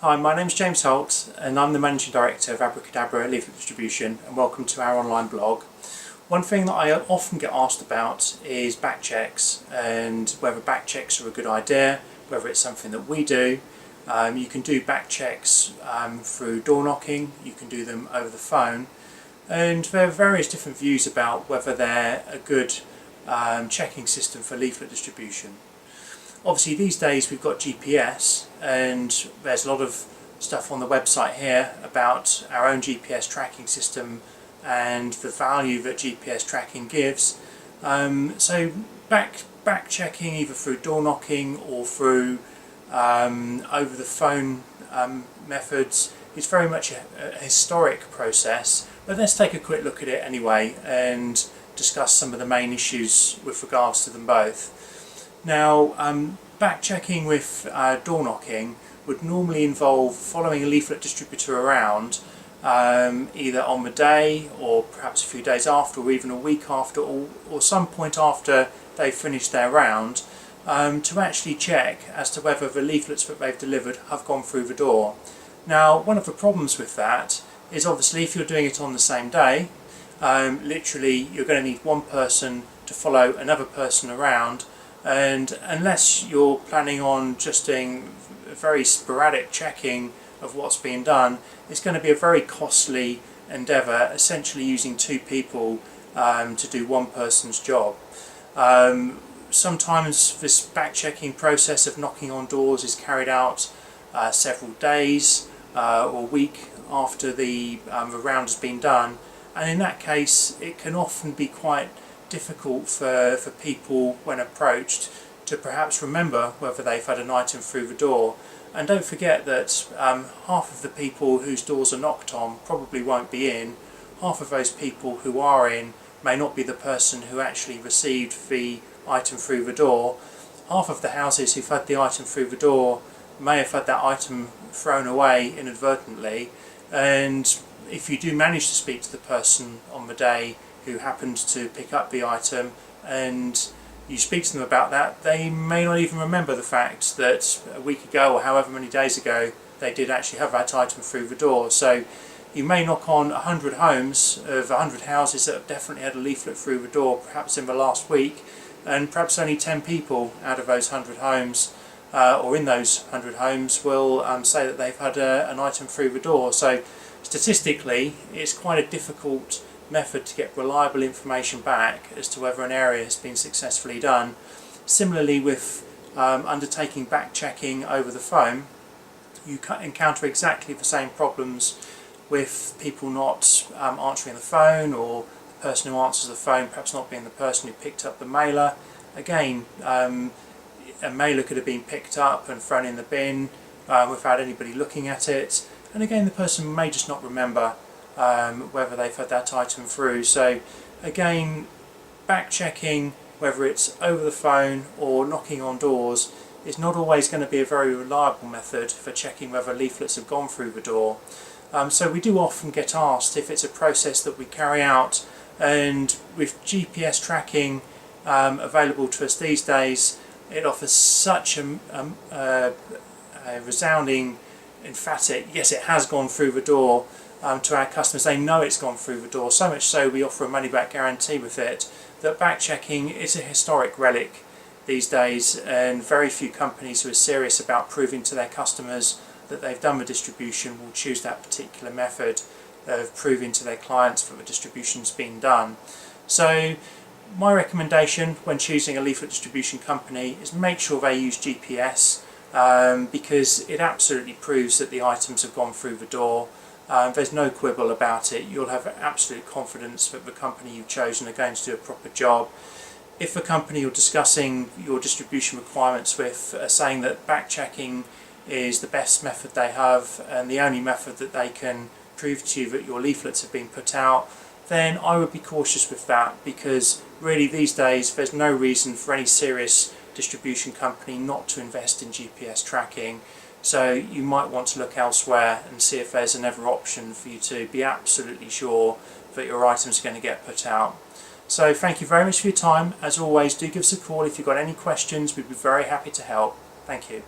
Hi, my name's James Holt and I'm the Managing Director of Abracadabra Leaflet Distribution, and welcome to our online blog. One thing that I often get asked about is back checks and whether back checks are a good idea, whether it's something that we do. You can do back checks through door knocking, you can do them over the phone, and there are various different views about whether they're a good checking system for leaflet distribution. Obviously these days we've got GPS, and there's a lot of stuff on the website here about our own GPS tracking system and the value that GPS tracking gives. So back checking either through door knocking or through over the phone methods is very much a historic process, but let's take a quick look at it anyway and discuss some of the main issues with regards to them both. Now, back checking with door knocking would normally involve following a leaflet distributor around either on the day or perhaps a few days after, or even a week after, or some point after they've finished their round, to actually check as to whether the leaflets that they've delivered have gone through the door. Now, one of the problems with that is obviously if you're doing it on the same day, literally you're going to need one person to follow another person around, and unless you're planning on just doing a very sporadic checking of what's being done, it's going to be a very costly endeavour, essentially using two people to do one person's job. Sometimes this back checking process of knocking on doors is carried out several days or a week after the round has been done, and in that case it can often be quite difficult for people when approached to perhaps remember whether they've had an item through the door. And don't forget that half of the people whose doors are knocked on probably won't be in. Half of those people who are in may not be the person who actually received the item through the door. Half of the houses who've had the item through the door may have had that item thrown away inadvertently, and if you do manage to speak to the person on the day who happened to pick up the item and you speak to them about that, they may not even remember the fact that a week ago or however many days ago they did actually have that item through the door. So you may knock on 100 homes of 100 houses that have definitely had a leaflet through the door perhaps in the last week, and perhaps only 10 people out of those 100 homes or in those 100 homes will say that they've had an item through the door. So statistically it's quite a difficult method to get reliable information back as to whether an area has been successfully done. Similarly with undertaking back checking over the phone, you encounter exactly the same problems with people not answering the phone, or the person who answers the phone perhaps not being the person who picked up the mailer. Again, a mailer could have been picked up and thrown in the bin without anybody looking at it, and again the person may just not remember whether they've had that item through. So again, back checking, whether it's over the phone or knocking on doors, is not always going to be a very reliable method for checking whether leaflets have gone through the door. So we do often get asked if it's a process that we carry out, and with GPS tracking available to us these days, it offers such a resounding, emphatic yes, it has gone through the door to our customers. They know it's gone through the door, so much so we offer a money back guarantee with it, that back checking is a historic relic these days, and very few companies who are serious about proving to their customers that they've done the distribution will choose that particular method of proving to their clients that the distribution's been done. So my recommendation when choosing a leaflet distribution company is make sure they use GPS, because it absolutely proves that the items have gone through the door. There's no quibble about it. You'll have absolute confidence that the company you've chosen are going to do a proper job. If the company you're discussing your distribution requirements with are saying that back checking is the best method they have and the only method that they can prove to you that your leaflets have been put out, then I would be cautious with that, because really these days there's no reason for any serious distribution company not to invest in GPS tracking. So you might want to look elsewhere and see if there's another option for you to be absolutely sure that your items are going to get put out. So thank you very much for your time. As always, do give us a call if you've got any questions. We'd be very happy to help. Thank you.